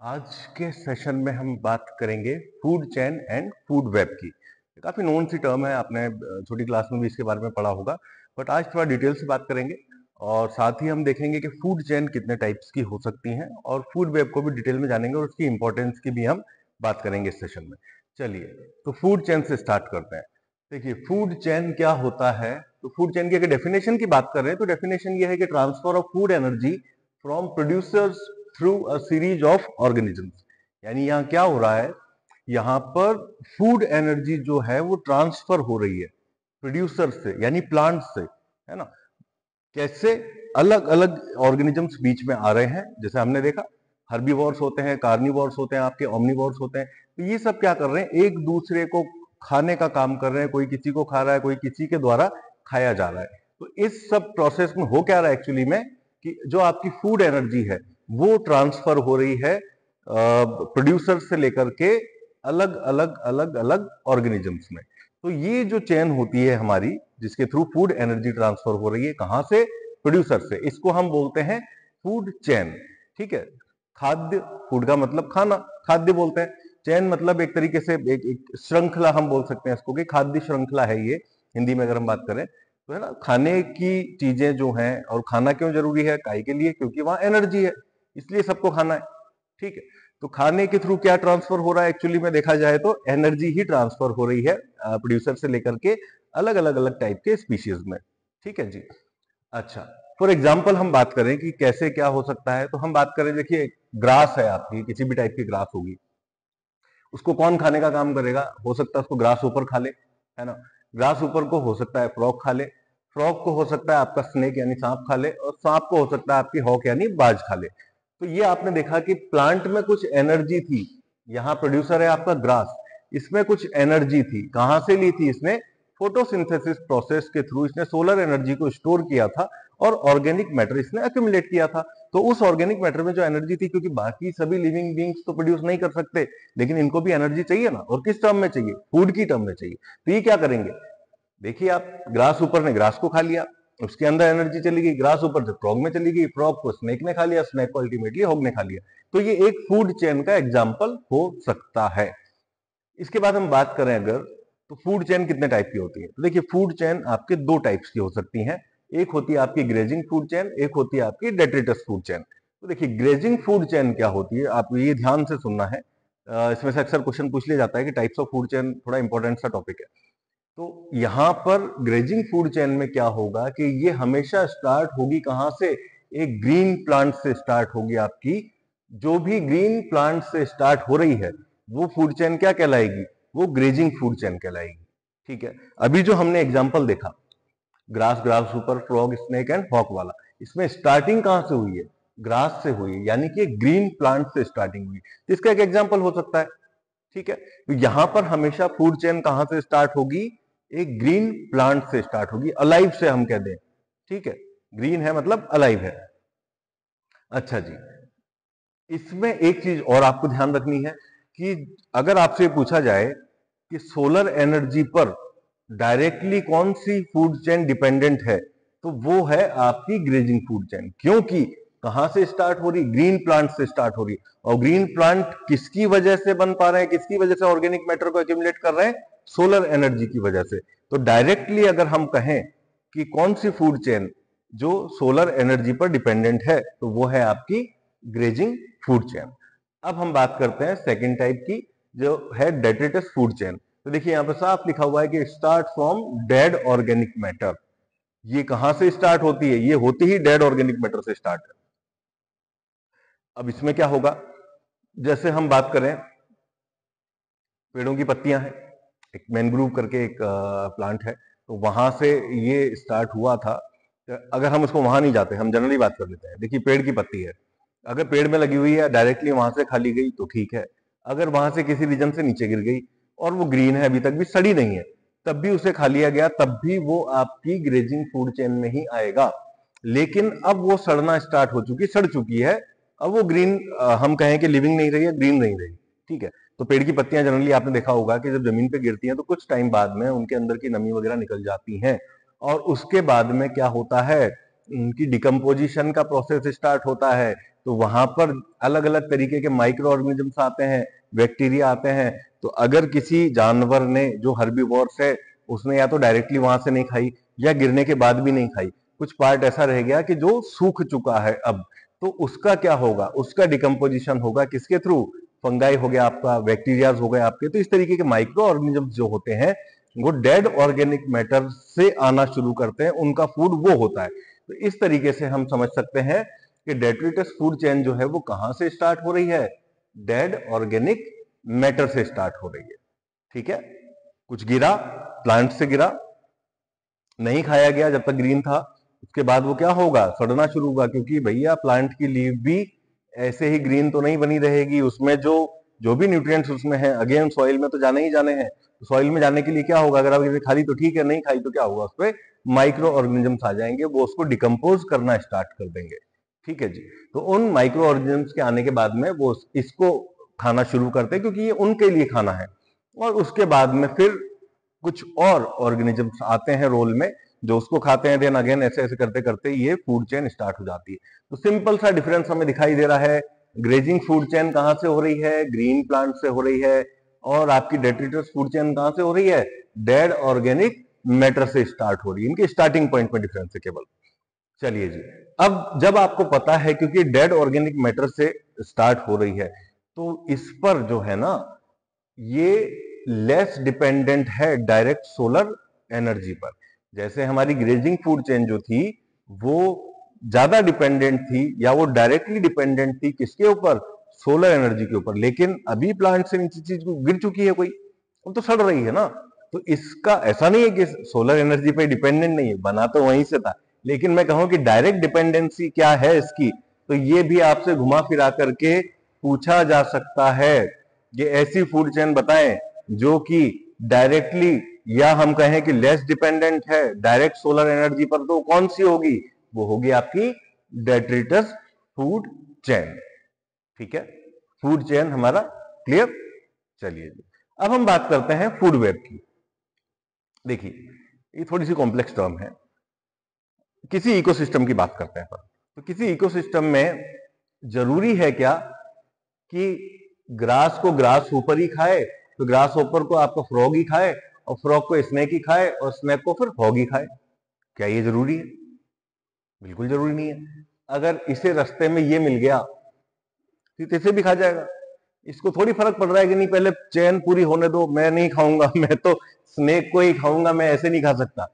आज के सेशन में हम बात करेंगे food chain and food web की। काफी नोन सी टर्म है, आपने छोटी क्लास में भी इसके बारे में पढ़ा होगा, बट आज थोड़ा डिटेल से बात करेंगे और साथ ही हम देखेंगे कि फूड चेन कितने टाइप्स की हो सकती हैं और फूड वेब को भी डिटेल में जानेंगे और उसकी इंपॉर्टेंस की भी हम बात करेंगे इस सेशन में। चलिए, तो फूड चेन से स्टार्ट करते हैं। देखिए, फूड चेन क्या होता है। तो फूड चेन की अगर डेफिनेशन की बात कर रहे हैं तो डेफिनेशन ये है कि transfer of food energy from producers through a series of organisms. यानी यहाँ क्या हो रहा है, यहाँ पर फूड एनर्जी जो है वो ट्रांसफर हो रही है प्रोड्यूसर से यानी प्लांट से, है ना। कैसे? अलग अलग ऑर्गेनिजम्स बीच में आ रहे हैं, जैसे हमने देखा हर्बीवोर्स होते हैं, कार्निवोर्स होते हैं, आपके ओमनिवोर्स होते हैं। तो ये सब क्या कर रहे हैं, एक दूसरे को खाने का काम कर रहे हैं। कोई किसी को खा रहा है, कोई किसी के द्वारा खाया जा रहा है। तो इस सब प्रोसेस में हो क्या रहा है एक्चुअली में, कि जो आपकी फूड एनर्जी है वो ट्रांसफर हो रही है प्रोड्यूसर से लेकर के अलग अलग अलग अलग ऑर्गेनिजम्स में। तो ये जो चेन होती है हमारी, जिसके थ्रू फूड एनर्जी ट्रांसफर हो रही है, कहां से? प्रोड्यूसर से। इसको हम बोलते हैं फूड चेन। ठीक है। खाद्य, फूड का मतलब खाना, खाद्य बोलते हैं। चेन मतलब एक तरीके से एक श्रृंखला हम बोल सकते हैं इसको, कि खाद्य श्रृंखला है ये, हिंदी में अगर हम बात करें तो, है ना। खाने की चीजें जो हैं, और खाना क्यों जरूरी है, काहे के लिए? क्योंकि वहां एनर्जी है, इसलिए सबको खाना है। ठीक है। तो खाने के थ्रू क्या ट्रांसफर हो रहा है एक्चुअली में देखा जाए तो एनर्जी ही ट्रांसफर हो रही है प्रोड्यूसर से लेकर के अलग अलग अलग टाइप के स्पीशीज में। ठीक है जी। अच्छा, फॉर एग्जाम्पल हम बात करें कि कैसे क्या हो सकता है, तो हम बात करें, देखिए ग्रास है आपकी, किसी भी टाइप की ग्रास होगी, उसको कौन खाने का काम करेगा? हो सकता है उसको ग्रास ऊपर खा ले, है ना। ग्रास ऊपर को हो सकता है फ्रॉग खा ले, फ्रॉग को हो सकता है आपका स्नेक यानी सांप खा ले, और सांप को हो सकता है आपकी हॉक यानी बाज खा ले। तो ये आपने देखा कि प्लांट में कुछ एनर्जी थी। यहाँ प्रोड्यूसर है आपका ग्रास, इसमें कुछ एनर्जी थी, कहां से ली थी इसने? फोटोसिंथेसिस प्रोसेस के थ्रू इसने सोलर एनर्जी को स्टोर किया था और ऑर्गेनिक मैटर इसने एक्यूमुलेट किया था। तो उस ऑर्गेनिक मैटर में जो एनर्जी थी, क्योंकि बाकी सभी लिविंग बींग्स तो प्रोड्यूस नहीं कर सकते, लेकिन इनको भी एनर्जी चाहिए ना, और किस टर्म में चाहिए? फूड की टर्म में चाहिए। तो ये क्या करेंगे, देखिए आप, ग्रास ऊपर ने ग्रास को खा लिया, उसके अंदर एनर्जी चली गई, ग्रास ऊपर से फ्रॉग में चली गई, फ्रॉग को स्नेक ने खा लिया, स्नेक को अल्टीमेटली हॉग ने खा लिया। तो ये एक फूड चेन का एग्जाम्पल हो सकता है। इसके बाद हम बात करें अगर, तो फूड चेन कितने टाइप की होती है? तो देखिए, फूड चेन आपके दो टाइप्स की हो सकती हैं। एक होती है आपकी ग्रेजिंग फूड चेन, एक होती है आपकी डेट्रिटस फूड चेन। तो देखिए, ग्रेजिंग फूड चेन क्या होती है, आप ये ध्यान से सुनना है। इसमें से अक्सर क्वेश्चन पूछ लिया जाता है कि टाइप्स ऑफ फूड चेन, थोड़ा इंपॉर्टेंट सा टॉपिक है। तो यहां पर ग्रेजिंग फूड चेन में क्या होगा कि ये हमेशा स्टार्ट होगी कहां से? एक ग्रीन प्लांट से स्टार्ट होगी आपकी। जो भी ग्रीन प्लांट से स्टार्ट हो रही है वो फूड चेन क्या कहलाएगी? वो ग्रेजिंग फूड चेन कहलाएगी। ठीक है। अभी जो हमने एग्जांपल देखा, ग्रास, ग्रास ऊपर, फ्रॉग, स्नेक एंड हॉक वाला, इसमें स्टार्टिंग कहां से हुई है? ग्रास से हुई है, यानी कि ग्रीन प्लांट से स्टार्टिंग हुई। तो इसका एक एग्जांपल हो सकता है। ठीक है। तो यहां पर हमेशा फूड चेन कहां से स्टार्ट होगी? एक ग्रीन प्लांट से स्टार्ट होगी, अलाइव से हम कह दें। ठीक है। ग्रीन है मतलब अलाइव है। अच्छा जी, इसमें एक चीज और आपको ध्यान रखनी है कि अगर आपसे पूछा जाए कि सोलर एनर्जी पर डायरेक्टली कौन सी फूड चेन डिपेंडेंट है, तो वो है आपकी ग्रेजिंग फूड चेन। क्योंकि कहां से स्टार्ट हो रही? ग्रीन प्लांट से स्टार्ट हो रही। और ग्रीन प्लांट किसकी वजह से बन पा रहे हैं, किसकी वजह से ऑर्गेनिक मैटर को एक्यूमुलेट कर रहे हैं? सोलर एनर्जी की वजह से। तो डायरेक्टली अगर हम कहें कि कौन सी फूड चेन जो सोलर एनर्जी पर डिपेंडेंट है, तो वो है आपकी ग्रेजिंग फूड चेन। अब हम बात करते हैं सेकेंड टाइप की, जो है डेट्रिटस फूड चेन। तो देखिए यहां पर साफ लिखा हुआ है कि start from dead organic matter. ये कहां से स्टार्ट होती है? ये होती ही डेड ऑर्गेनिक मैटर से स्टार्ट है। अब इसमें क्या होगा, जैसे हम बात करें, पेड़ों की पत्तियां हैं, एक मैनग्रूव करके एक प्लांट है, तो वहां से ये स्टार्ट हुआ था। तो अगर हम उसको वहां नहीं जाते, हम जनरली बात कर लेते हैं, देखिए पेड़ की पत्ती है, अगर पेड़ में लगी हुई है, डायरेक्टली वहां से खा ली गई तो ठीक है। अगर वहां से किसी रीजन से नीचे गिर गई और वो ग्रीन है, अभी तक भी सड़ी नहीं है, तब भी उसे खा लिया गया, तब भी वो आपकी ग्रेजिंग फूड चेन में ही आएगा। लेकिन अब वो सड़ना स्टार्ट हो चुकी, सड़ चुकी है, अब वो ग्रीन, हम कहें कि लिविंग नहीं रही है, ग्रीन नहीं रही। ठीक है। तो पेड़ की पत्तियां जनरली आपने देखा होगा कि जब जमीन पे गिरती हैं तो कुछ टाइम बाद में उनके अंदर की नमी वगैरह निकल जाती हैं, और उसके बाद में क्या होता है, उनकी डिकम्पोजिशन का प्रोसेस स्टार्ट होता है। तो वहां पर अलग अलग तरीके के माइक्रो ऑर्गेनिजम्स आते हैं, बैक्टीरिया आते हैं। तो अगर किसी जानवर ने जो हर्बीवोर्स है उसने या तो डायरेक्टली वहां से नहीं खाई या गिरने के बाद भी नहीं खाई, कुछ पार्ट ऐसा रह गया कि जो सूख चुका है अब, तो उसका क्या होगा, उसका डिकम्पोजिशन होगा किसके थ्रू, फंगाई हो गया आपका, बैक्टीरियाज हो गए आपके। तो इस तरीके के माइक्रो ऑर्गेनिजम्स जो होते हैं वो डेड ऑर्गेनिक मैटर से आना शुरू करते हैं, उनका फूड वो होता है। तो इस तरीके से हम समझ सकते हैं कि डेट्रिटस फूड चेन जो है वो कहां से स्टार्ट हो रही है, डेड ऑर्गेनिक मैटर से स्टार्ट हो रही है। ठीक है, कुछ गिरा, प्लांट से गिरा, नहीं खाया गया जब तक ग्रीन था, उसके बाद वो क्या होगा, सड़ना शुरू होगा, क्योंकि भैया प्लांट की लीव भी ऐसे ही ग्रीन तो नहीं बनी रहेगी, उसमें जो जो भी न्यूट्रिएंट्स उसमें हैं अगेन सॉइल में तो जाने ही जाने हैं। तो सॉइल में जाने के लिए क्या होगा, अगर आप इसे खा ली तो ठीक है, नहीं खाई तो क्या होगा, उस पर माइक्रो ऑर्गेनिजम्स आ जाएंगे, वो उसको डिकम्पोज करना स्टार्ट कर देंगे। ठीक है जी। तो उन माइक्रो ऑर्गेनिजम्स के आने के बाद में वो इसको खाना शुरू करते हैं, क्योंकि ये उनके लिए खाना है। और उसके बाद में फिर कुछ और ऑर्गेनिजम्स आते हैं रोल में, जो उसको खाते हैं, देन अगेन ऐसे ऐसे करते करते ये फूड चेन स्टार्ट हो जाती है। तो सिंपल सा डिफरेंस हमें दिखाई दे रहा है, ग्रेजिंग फूड चेन कहां से हो रही है, ग्रीन प्लांट से हो रही है, और आपकी डेट्रिटस फूड चेन कहां से हो रही है, डेड ऑर्गेनिक मैटर से स्टार्ट हो रही है। इनके स्टार्टिंग पॉइंट में डिफरेंस है केवल। चलिए जी, अब जब आपको पता है क्योंकि डेड ऑर्गेनिक मैटर से स्टार्ट हो रही है, तो इस पर जो है ना, ये लेस डिपेंडेंट है डायरेक्ट सोलर एनर्जी पर। जैसे हमारी ग्रेजिंग फूड चेन जो थी वो ज्यादा डिपेंडेंट थी, या वो डायरेक्टली डिपेंडेंट थी किसके ऊपर, सोलर एनर्जी के ऊपर। लेकिन अभी प्लांट से नीचे चीज गिर चुकी है कोई, वो तो सड़ रही है ना। तो इसका ऐसा नहीं है कि सोलर एनर्जी पे डिपेंडेंट नहीं है, बना तो वहीं से था। लेकिन मैं कहूं कि डायरेक्ट डिपेंडेंसी क्या है इसकी, तो ये भी आपसे घुमा फिरा करके पूछा जा सकता है। ये ऐसी फूड चेन बताएं जो कि डायरेक्टली, या हम कहें कि लेस डिपेंडेंट है डायरेक्ट सोलर एनर्जी पर, तो कौन सी होगी, वो होगी आपकी डेट्रिटस फूड चेन। ठीक है, फूड चेन हमारा क्लियर। चलिए जी, अब हम बात करते हैं फूड वेब की। देखिए, ये थोड़ी सी कॉम्प्लेक्स टर्म है। किसी इकोसिस्टम की बात करते हैं पर, तो किसी इकोसिस्टम में जरूरी है क्या कि ग्रास को ग्रास ऊपर ही खाए, तो ग्रास ऊपर को आपका फ्रॉग ही खाए, और फ्रॉग को स्नेक ही खाए, और स्नेक को फिर फ्रॉग ही खाए? क्या ये जरूरी है? बिल्कुल जरूरी नहीं है। अगर इसे रास्ते में ये मिल गया तो इसे भी खा जाएगा। इसको थोड़ी फर्क पड़ रहा है कि नहीं पहले चैन पूरी होने दो, मैं नहीं खाऊंगा, मैं तो स्नेक को ही खाऊंगा, मैं ऐसे नहीं खा सकता।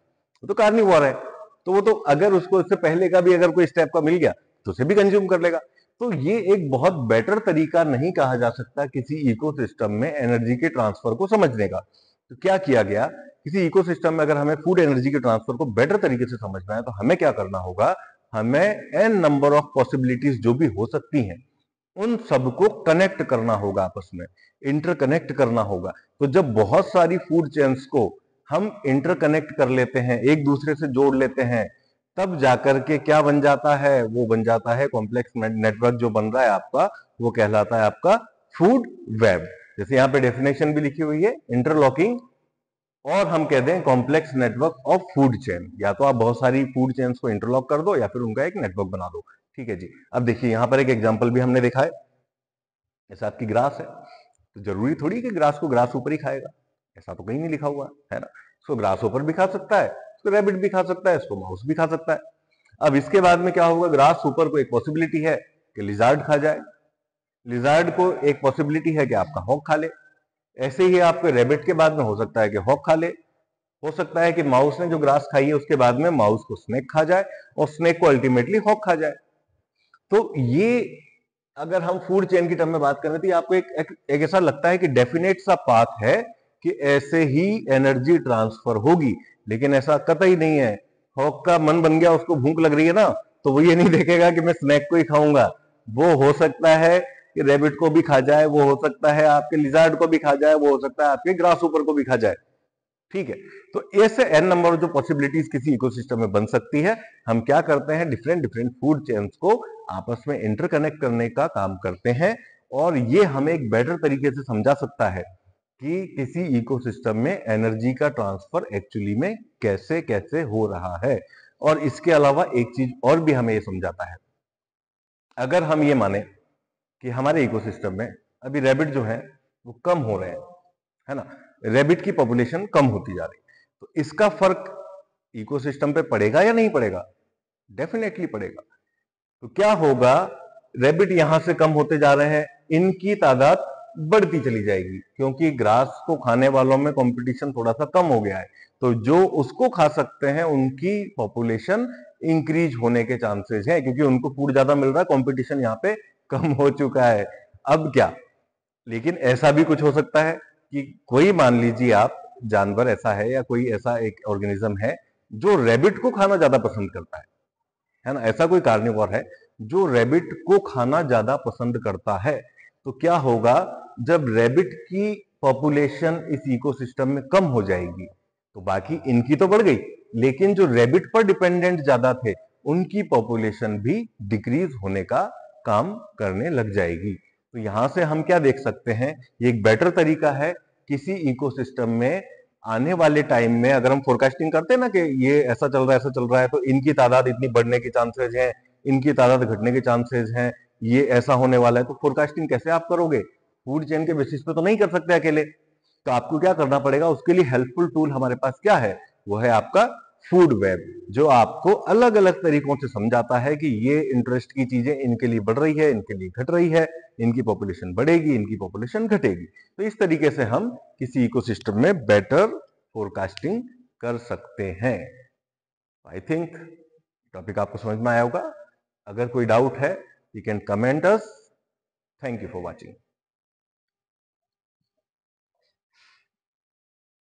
वो तो कार्निवोर है, तो वो तो अगर उसको इससे पहले का भी अगर कोई स्टेप का मिल गया तो उसे भी कंज्यूम कर लेगा। तो ये एक बहुत बेटर तरीका नहीं कहा जा सकता किसी इकोसिस्टम में एनर्जी के ट्रांसफर को समझने का। तो क्या किया गया, किसी इकोसिस्टम में अगर हमें फूड एनर्जी के ट्रांसफर को बेटर तरीके से समझना है तो हमें क्या करना होगा, हमें एन नंबर ऑफ पॉसिबिलिटीज जो भी हो सकती हैं उन सबको कनेक्ट करना होगा, आपस में इंटरकनेक्ट करना होगा। तो जब बहुत सारी फूड चेन्स को हम इंटरकनेक्ट कर लेते हैं, एक दूसरे से जोड़ लेते हैं, तब जाकर के क्या बन जाता है, वो बन जाता है कॉम्प्लेक्स नेटवर्क। जो बन रहा है आपका वो कहलाता है आपका फूड वेब। जैसे यहाँ पे डेफिनेशन भी लिखी हुई है, इंटरलॉकिंग, और हम कहते हैं complex network of food chain. या तो आप बहुत सारी फूड चेन्स को इंटरलॉक कर दो या फिर उनका एक नेटवर्क बना दो। ठीक है जी। अब देखिए यहाँ पर एक एग्जांपल भी हमने देखा है, जैसे आपकी ग्रास है, तो जरूरी थोड़ी कि ग्रास को ग्रास ऊपर ही खाएगा, ऐसा तो कहीं नहीं लिखा हुआ है ना। इसको ग्रास ऊपर भी खा सकता है, इसको रैबिट भी खा सकता है, इसको माउस भी खा सकता है। अब इसके बाद में क्या होगा, ग्रास ऊपर को एक पॉसिबिलिटी है कि लिजार्ड खा जाए, लिजार्ड को एक पॉसिबिलिटी है कि आपका हॉक खा ले, ऐसे ही आपके रैबिट के बाद में हो सकता है कि हॉक खा ले, हो सकता है कि माउस ने जो ग्रास खाई है उसके बाद में माउस को स्नेक खा जाए, और स्नेक को अल्टीमेटली हॉक खा जाए। तो ये अगर हम फूड चेन की टर्म में बात कर रहे थे, आपको एक ऐसा लगता है कि डेफिनेट सा पाथ है कि ऐसे ही एनर्जी ट्रांसफर होगी, लेकिन ऐसा कतई नहीं है। हॉक का मन बन गया, उसको भूख लग रही है ना, तो वो ये नहीं देखेगा कि मैं स्नैक को ही खाऊंगा। वो हो सकता है कि रैबिट को भी खा जाए, वो हो सकता है आपके लिजार्ड को भी खा जाए, वो हो सकता है आपके ग्रास ऊपर को भी खा जाए। ठीक है, तो ऐसे एन नंबर जो पॉसिबिलिटीज किसी इकोसिस्टम में बन सकती है, हम क्या करते हैं, डिफरेंट डिफरेंट फूड चेन्स को आपस में इंटरकनेक्ट करने का काम करते हैं। और ये हमें एक बेटर तरीके से समझा सकता है कि किसी इकोसिस्टम में एनर्जी का ट्रांसफर एक्चुअली में कैसे कैसे हो रहा है। और इसके अलावा एक चीज और भी हमें ये समझाता है अगर हम ये माने कि हमारे इकोसिस्टम में अभी रैबिट जो है वो कम हो रहे हैं, है ना, रैबिट की पॉपुलेशन कम होती जा रही है, तो इसका फर्क इकोसिस्टम पे पड़ेगा या नहीं पड़ेगा? डेफिनेटली पड़ेगा। तो क्या होगा, रैबिट यहां से कम होते जा रहे हैं, इनकी तादाद बढ़ती चली जाएगी, क्योंकि ग्रास को खाने वालों में कंपटीशन थोड़ा सा कम हो गया है, तो जो उसको खा सकते हैं उनकी पॉपुलेशन इंक्रीज होने के चांसेस हैं, क्योंकि उनको फूड ज्यादा मिल रहा है, कंपटीशन यहाँ पे कम हो चुका है। अब क्या, लेकिन ऐसा भी कुछ हो सकता है कि कोई, मान लीजिए आप, जानवर ऐसा है या कोई ऐसा एक ऑर्गेनिज्म है जो रैबिट को खाना ज्यादा पसंद करता है ना, ऐसा कोई कार्निवोर है जो रैबिट को खाना ज्यादा पसंद करता है, तो क्या होगा, जब रैबिट की पॉपुलेशन इस इकोसिस्टम में कम हो जाएगी तो बाकी इनकी तो बढ़ गई, लेकिन जो रैबिट पर डिपेंडेंट ज्यादा थे उनकी पॉपुलेशन भी डिक्रीज होने का काम करने लग जाएगी। तो यहां से हम क्या देख सकते हैं, ये एक बेटर तरीका है किसी इकोसिस्टम में आने वाले टाइम में, अगर हम फोरकास्टिंग करते हैं ना कि ये ऐसा चल रहा है ऐसा चल रहा है, तो इनकी तादाद इतनी बढ़ने के चांसेस हैं, इनकी तादाद घटने के चांसेस हैं, ये ऐसा होने वाला है, तो फोरकास्टिंग कैसे आप करोगे? फूड चेन के बेसिस पे तो नहीं कर सकते अकेले, तो आपको क्या करना पड़ेगा, उसके लिए हेल्पफुल टूल हमारे पास क्या है, वो है आपका फूड वेब, जो आपको अलग अलग तरीकों से समझाता है कि ये इंटरेस्ट की चीजें इनके लिए बढ़ रही है, इनके लिए घट रही है, इनकी पॉपुलेशन बढ़ेगी, इनकी पॉपुलेशन घटेगी। तो इस तरीके से हम किसी इकोसिस्टम में बेटर फोरकास्टिंग कर सकते हैं। आई थिंक टॉपिक आपको समझ में आया होगा। अगर कोई डाउट है, you can comment us. Thank you for watching.